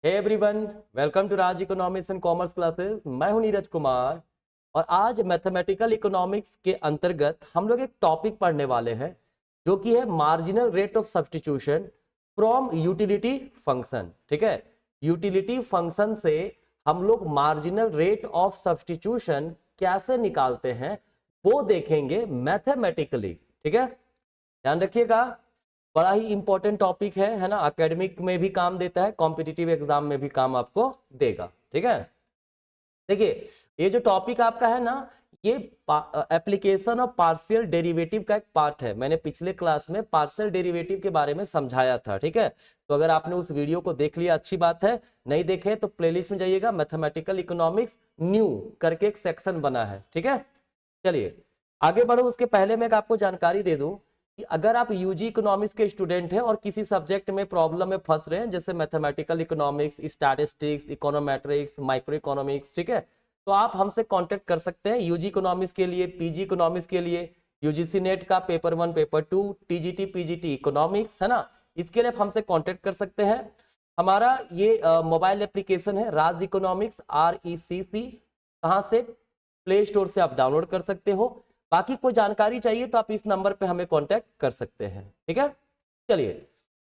Hey everyone, welcome to Raj economics and commerce classes. मैं हूं नीरज कुमार और आज मैथमेटिकल इकोनॉमिक्स के अंतर्गत हम लोग एक टॉपिक पढ़ने वाले हैं जो कि है marginal rate of substitution from utility function. ठीक है, यूटिलिटी फंक्शन से हम लोग मार्जिनल रेट ऑफ सब्स्टिट्यूशन कैसे निकालते हैं वो देखेंगे मैथमेटिकली। ठीक है, ध्यान रखिएगा, बड़ा ही इंपॉर्टेंट टॉपिक है ना। एकेडमिक में भी काम देता है, कॉम्पिटिटिव एग्जाम में भी काम आपको देगा। ठीक है, देखिए ये जो टॉपिक आपका है ना, ये एप्लीकेशन ऑफ पार्शियल डेरिवेटिव का एक पार्ट है। मैंने पिछले क्लास में पार्शियल डेरिवेटिव के बारे में समझाया था। ठीक है, तो अगर आपने उस वीडियो को देख लिया अच्छी बात है, नहीं देखे तो प्लेलिस्ट में जाइएगा, मैथमेटिकल इकोनॉमिक्स न्यू करके एक सेक्शन बना है। ठीक है, चलिए आगे बढ़ो। उसके पहले मैं आपको जानकारी दे दूं कि अगर आप यूजी इकोनॉमिक्स के स्टूडेंट हैं और किसी सब्जेक्ट में प्रॉब्लम में फंस रहे हैं, जैसे mathematical economics, statistics, econometrics, micro economics, ठीक है, तो आप हमसे कांटेक्ट कर सकते हैं। यूजी इकोनॉमिक्स के लिए, पीजी इकोनॉमिक्स के लिए, यूजीसी नेट का paper 1 paper 2, TGT PGT economics, है ना, इसके लिए आप हमसे कांटेक्ट कर सकते हैं। हमारा ये मोबाइल एप्लीकेशन है राज इकोनॉमिक्स, RECC। कहाँ से? प्ले स्टोर से आप डाउनलोड कर सकते हो। बाकी कोई जानकारी चाहिए तो आप इस नंबर पे हमें कांटेक्ट कर सकते हैं। ठीक है, चलिए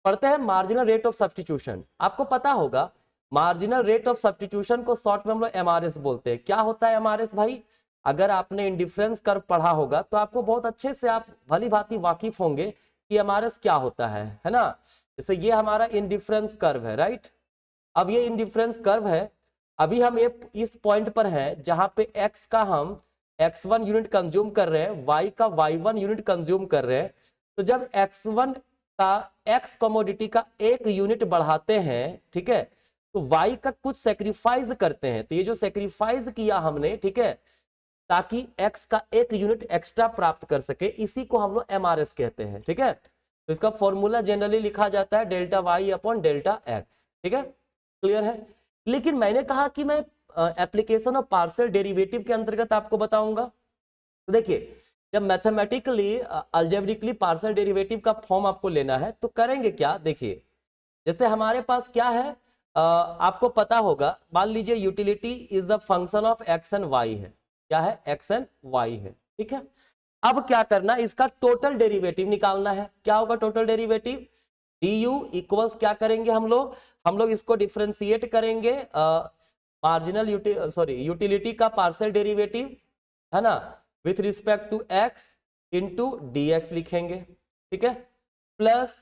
पढ़ते हैं मार्जिनल रेट ऑफ सब्स्टिट्यूशन। आपको पता होगा मार्जिनल रेट ऑफ सब्स्टिट्यूशन को शॉर्ट में हम लोग MRS बोलते हैं। क्या होता है MRS भाई? अगर आपने इंडिफरेंस कर्व पढ़ा होगा तो आपको बहुत अच्छे से आप भली भांति वाकिफ होंगे कि MRS क्या होता है ना। जैसे ये हमारा इंडिफरेंस कर्व है, राइट। अब ये इंडिफरेंस कर्व है, अभी हम ये इस पॉइंट पर है जहां पे x का हम x1 यूनिट कंज्यूम कर रहे हैं, y का y1 यूनिट कंज्यूम कर रहे हैं। तो जब x1 का x कमोडिटी का 1 यूनिट बढ़ाते हैं, ठीक है, तो y का कुछ सेक्रीफाइस करते हैं। तो ये जो सेक्रीफाइस किया हमने, ठीक है, ताकि x का 1 यूनिट एक्स्ट्रा प्राप्त कर सके, इसी को हम लोग MRS कहते हैं। ठीक है, तो इसका फॉर्मूला जनरली लिखा जाता है delta y upon delta x। ठीक है, क्लियर है। लेकिन मैंने कहा कि मैं एप्लीकेशन ऑफ पार्शियल डेरिवेटिव के अंतर्गत आपको बताऊंगा। तो देखिए, जब मैथमेटिकली अलजेब्रिकली पार्शियल डेरिवेटिव का फॉर्म आपको लेना है तो करेंगे क्या? देखिए, जैसे हमारे पास क्या है, आपको पता होगा, मान लीजिए utility is the function of x and y है। क्या है? x एंड y है। ठीक है, अब क्या करना, इसका टोटल डेरिवेटिव निकालना है। क्या होगा टोटल डेरिवेटिव? du इक्वल्स क्या करेंगे हम लोग इसको डिफरेंशिएट करेंगे, मार्जिनल यूटिलिटी का पार्शियल डेरिवेटिव, है ना, with respect to x into dx लिखेंगे। ठीक है, प्लस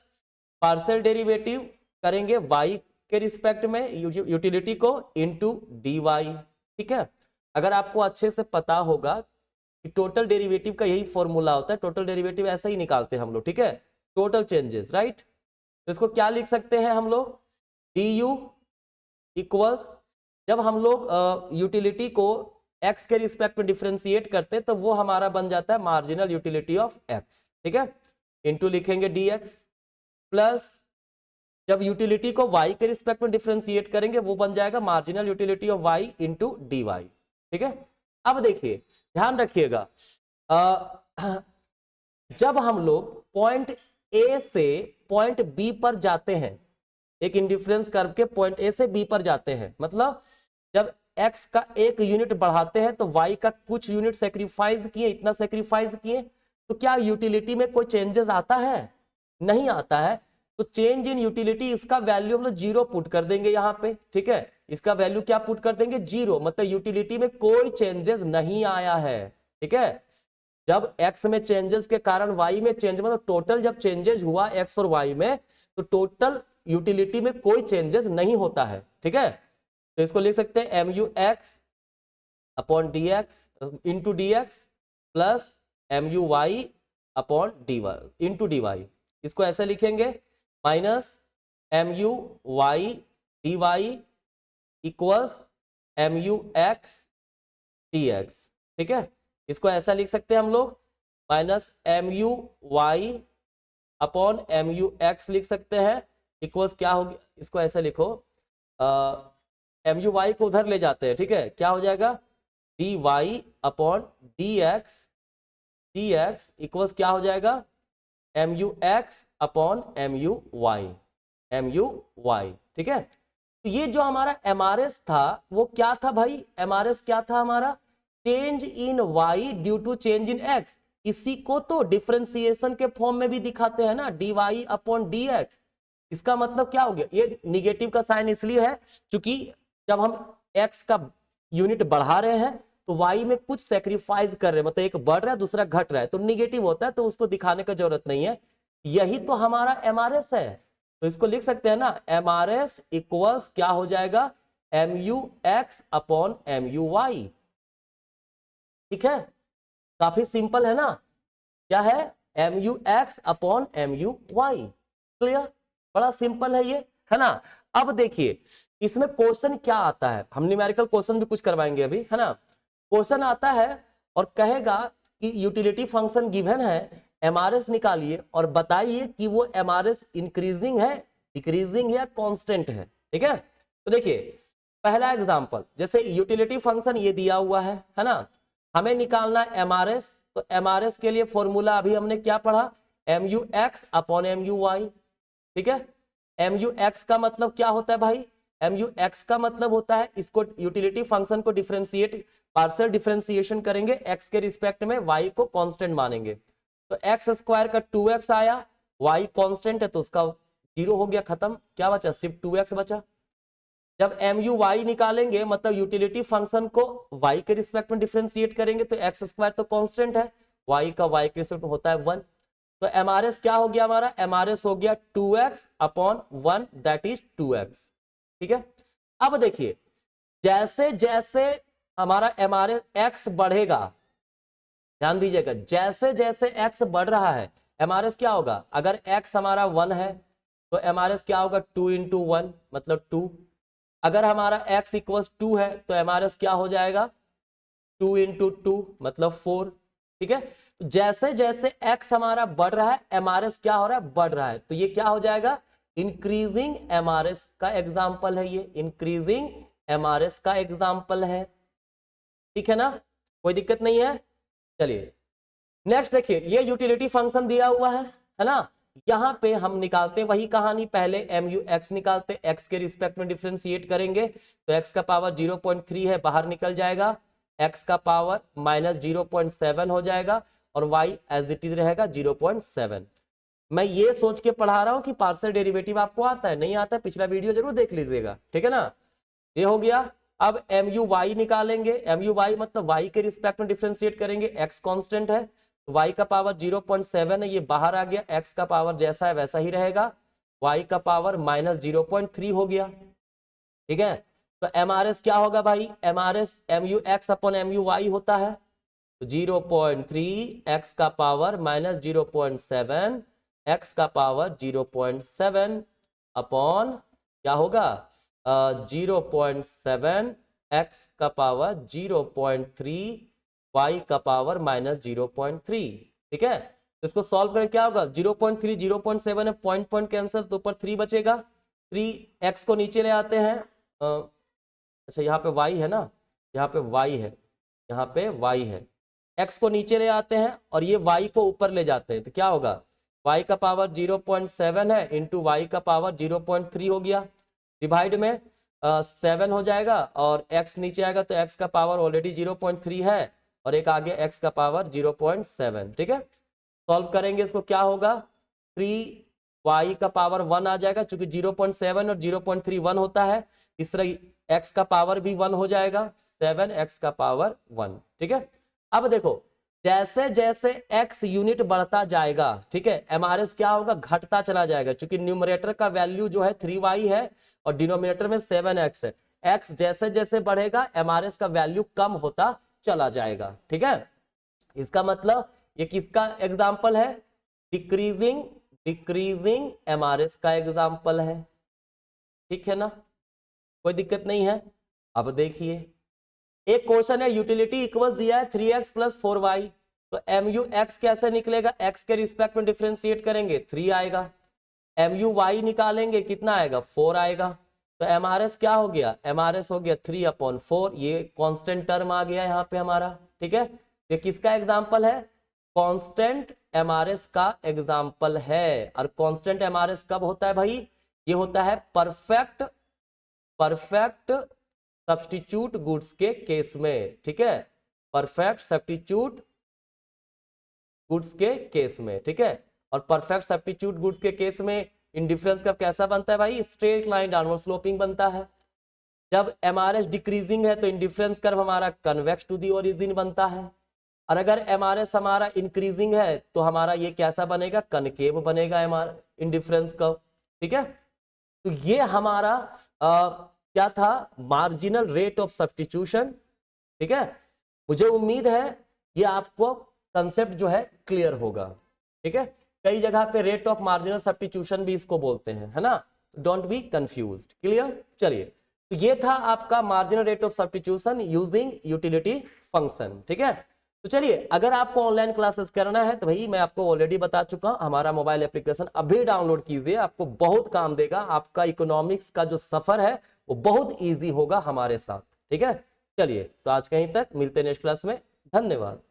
पार्शियल डेरिवेटिव करेंगे y के रिस्पेक्ट में यूटिलिटी को इंटू dy। ठीक है, अगर आपको अच्छे से पता होगा कि टोटल डेरिवेटिव का यही फॉर्मूला होता है, टोटल डेरिवेटिव ऐसा ही निकालते हैं हम लोग। ठीक है, टोटल चेंजेस, राइट। तो इसको क्या लिख सकते हैं हम लोग? du इक्वल्स, जब हम लोग यूटिलिटी को x के रिस्पेक्ट में डिफरेंशिएट करते हैं तो वो हमारा बन जाता है मार्जिनल यूटिलिटी ऑफ x। ठीक है, इंटू लिखेंगे dx, प्लस जब यूटिलिटी को y के रिस्पेक्ट में डिफरेंशिएट करेंगे वो बन जाएगा marginal utility of y into dy। ठीक है, अब देखिए ध्यान रखिएगा, जब हम लोग पॉइंट A से पॉइंट B पर जाते हैं, एक इंडिफरेंस कर्व के पॉइंट A से B पर जाते हैं, मतलब जब x का 1 यूनिट बढ़ाते हैं तो y का कुछ यूनिट सेक्रीफाइस किए, इतना सेक्रीफाइस किए, तो क्या यूटिलिटी में कोई चेंजेस आता है? नहीं आता है। तो चेंज इन यूटिलिटी, इसका वैल्यू हम लोग 0 पुट कर देंगे यहाँ पे। ठीक है, इसका वैल्यू क्या पुट कर देंगे? 0, मतलब यूटिलिटी में कोई चेंजेस नहीं आया है। ठीक है, जब x में चेंजेस के कारण y में चेंज, मतलब टोटल जब चेंजेस हुआ x और y में, तो टोटल यूटिलिटी में कोई चेंजेस नहीं होता है। ठीक है, तो इसको लिख सकते हैं MUX upon dx into dx plus MUY upon dy into dy। इसको ऐसे लिखेंगे minus MUY dy equals MUX dx। ठीक है, इसको ऐसा लिख सकते हैं हम लोग माइनस MUY अपॉन MUX लिख सकते हैं, इक्वल्स क्या होगी, इसको ऐसे लिखो, MUY को उधर ले जाते हैं। ठीक है, क्या हो जाएगा? dy अपॉन dx इक्वल्स क्या हो जाएगा? MUX upon MUY। ठीक है, तो ये जो हमारा एमआरएस था वो क्या था भाई, एमआरएस क्या था हमारा, change in Y due to change in X. इसी को तो डिफरेंशिएशन के फॉर्म में भी दिखाते हैं ना, D Y upon D X. इसका मतलब क्या हो गया, ये निगेटिव का साइन इसलिए है क्योंकि जब हम एक्स का यूनिट बढ़ा रहे हैं तो वाई में कुछ सेक्रीफाइस कर रहे हैं, मतलब एक बढ़ रहा है दूसरा घट रहा है, तो निगेटिव होता है, तो उसको दिखाने का जरूरत नहीं है। यही तो हमारा एमआरएस है, तो इसको लिख सकते हैं ना, एमआरएस इक्वल्स क्या हो जाएगा, M U X upon M U Y. ठीक है, काफी सिंपल है ना, क्या है, M U X upon M U Y. Clear, बड़ा सिंपल है ये, है ना। अब देखिए इसमें क्वेश्चन क्या आता है, हम न्यूमेरिकल क्वेश्चन भी कुछ करवाएंगे अभी, है ना। क्वेश्चन आता है और कहेगा कि यूटिलिटी फंक्शन गिवन है, एमआरएस निकालिए और बताइए कि वो एमआरएस इंक्रीजिंग है, डिक्रीजिंग है, कांस्टेंट है। ठीक है, तो देखिए पहला एग्जांपल, जैसे यूटिलिटी फंक्शन ये दिया हुआ है ना, हमें निकालना एमआरएस। तो एमआरएस के लिए फॉर्मूला अभी हमने क्या पढ़ा, M U X upon M U Y. ठीक है, एम यू एक्स का मतलब क्या होता है भाई, एम यू एक्स का मतलब होता है, इसको यूटिलिटी फंक्शन को डिफरेंशिएट, पार्शियल डिफरेंशिएशन करेंगे एक्स के रिस्पेक्ट में, वाई को कांस्टेंट मानेंगे। तो एक्स स्क्वायर का 2x आया, वाई कांस्टेंट है तो उसका 0 हो गया, खत्म, क्या बचा, सिर्फ 2x बचा। जब एम यू वाई निकालेंगे मतलब यूटिलिटी फंक्शन को वाई के रिस्पेक्ट में डिफरेंशिएट करेंगे, तो एक्स स्क्वायर तो कांस्टेंट है, वाई का वाई के रिस्पेक्ट में होता है 1। तो एमआरएस क्या हो गया हमारा, एमआरएस हो गया 2x upon 1 that is 2x। ठीक है, अब देखिए जैसे जैसे हमारा एमआरएस एक्स बढ़ेगा, ध्यान दीजिएगा, जैसे जैसे एक्स बढ़ रहा है एमआरएस क्या होगा, अगर एक्स हमारा 1 है तो एमआरएस क्या होगा, 2 इंटू 1 मतलब 2। अगर हमारा x इक्वल्स 2 है तो एमआरएस क्या हो जाएगा, 2 इंटू 2 मतलब 4। ठीक है, तो जैसे जैसे x हमारा बढ़ रहा है एमआरएस क्या हो रहा है, बढ़ रहा है, तो ये क्या हो जाएगा, इंक्रीजिंग एमआरएस का एग्जाम्पल है, ये इंक्रीजिंग एमआरएस का एग्जाम्पल है। ठीक है ना, कोई दिक्कत नहीं है। चलिए नेक्स्ट देखिए, ये यूटिलिटी फंक्शन दिया हुआ है ना, यहां पे हम निकालते वही कहानी, पहले एम यू एक्स निकालते, एक्स के रिस्पेक्ट में डिफरेंशिएट करेंगे तो एक्स का पावर 0.3 है, बाहर निकल जाएगा, एक्स का पावर माइनस 0.7 हो जाएगा और वाई एज इट इज रहेगा 0.7। मैं ये सोच के पढ़ा रहा हूं कि पार्शियल डेरिवेटिव आपको आता है, नहीं आता है पिछला वीडियो जरूर देख लीजिएगा। ठीक है ना, ये हो गया। अब एम यू वाई निकालेंगे, एम यू वाई मतलब वाई के रिस्पेक्ट में डिफरेंशिएट करेंगे, एक्स कांस्टेंट है, y का पावर 0.7 है, ये बाहर आ गया, x का पावर जैसा है वैसा ही रहेगा, y का पावर माइनस 0.3 हो गया। ठीक है, तो एमआरएस क्या होगा भाई, MRS M U X upon M U Y होता है, तो 0.3 x का पावर माइनस 0.7 x का पावर 0.7 अपॉन क्या होगा, 0.7 x का पावर 0.3 y का पावर माइनस 0.3। ठीक है, तो इसको सॉल्व करें क्या होगा, 0.3 0.7 है, पॉइंट पॉइंट कैंसिल, तो ऊपर 3 बचेगा, 3x को नीचे ले आते हैं, अच्छा यहाँ पे y है ना, यहाँ पे y है, यहाँ पे y है, x को नीचे ले आते हैं और ये y को ऊपर ले जाते हैं, तो क्या होगा, y का पावर 0.7 है इंटू y का पावर 0.3 हो गया, डिवाइड में 7 हो जाएगा और x नीचे आएगा तो x का पावर ऑलरेडी 0.3 है और एक आगे x का पावर 0.7। ठीक है, सॉल्व करेंगे इसको, क्या होगा, 3y का पावर 1 आ जाएगा, क्योंकि 0.7 और 0.3 1 होता है, इस तरह x का पावर भी 1 हो जाएगा, 7x का पावर 1। ठीक है, अब देखो जैसे जैसे x यूनिट बढ़ता जाएगा, ठीक है, एमआरएस क्या होगा, घटता चला जाएगा, क्योंकि न्यूमरेटर का वैल्यू जो है 3y है और डिनोमिनेटर में 7x है, x जैसे जैसे बढ़ेगा एमआरएस का वैल्यू कम होता चला जाएगा। ठीक है, इसका मतलब ये किसका एग्जाम्पल है, डिक्रीजिंग डिक्रीजिंग एमआरएस का एग्जाम्पल है। ठीक है ना, कोई दिक्कत नहीं है। अब देखिए एक क्वेश्चन है, यूटिलिटी इक्वल दिया है 3x प्लस 4y, तो एम यू एक्स कैसे निकलेगा, x के रिस्पेक्ट में डिफरेंशिएट करेंगे 3 आएगा, एम यू वाई निकालेंगे कितना आएगा, 4 आएगा, तो एमआरएस क्या हो गया, एमआरएस हो गया 3/4, ये कांस्टेंट टर्म आ गया यहाँ पे हमारा। ठीक है, ये किसका एग्जाम्पल है, कांस्टेंट एमआरएस का एग्जाम्पल है। और कांस्टेंट एमआरएस कब होता है भाई, ये होता है परफेक्ट परफेक्ट सब्स्टिट्यूट गुड्स के केस में, ठीक है, परफेक्ट सब्स्टिट्यूट गुड्स के केस में, ठीक है। और परफेक्ट सब्स्टिट्यूट गुड्स के केस में इंडिफरेंस कर्व कैसा बनता है भाई, स्ट्रेट लाइन डाउनवर्ड स्लोपिंग बनता है। जब एमआरएस डिक्रीजिंग है तो इंडिफरेंस कर्व हमारा कन्वेक्स टू दी ओरिजिन बनता है, और अगर एमआरएस हमारा इंक्रीजिंग है तो हमारा ये कैसा बनेगा, कनकेव बनेगा हमारा इंडिफरेंस कर्व, ठीक है। तो ये हमारा क्या था, मार्जिनल रेट ऑफ सब्स्टिट्यूशन, ठीक है। मुझे उम्मीद है ये आपको कंसेप्ट जो है क्लियर होगा, ठीक है। कई जगह पे रेट ऑफ मार्जिनल सब्स्टिट्यूशन भी इसको बोलते हैं, है ना, डोंट बी कंफ्यूज्ड, क्लियर। चलिए, तो ये था आपका marginal rate of substitution using utility function, ठीक है। तो चलिए, अगर आपको ऑनलाइन क्लासेस करना है तो भाई मैं आपको ऑलरेडी बता चुका हूं, हमारा मोबाइल एप्लीकेशन अभी डाउनलोड कीजिए, आपको बहुत काम देगा, आपका इकोनॉमिक्स का जो सफर है वो बहुत ईजी होगा हमारे साथ, ठीक है। चलिए, तो आज कहीं तक, मिलते हैं नेक्स्ट क्लास में, धन्यवाद।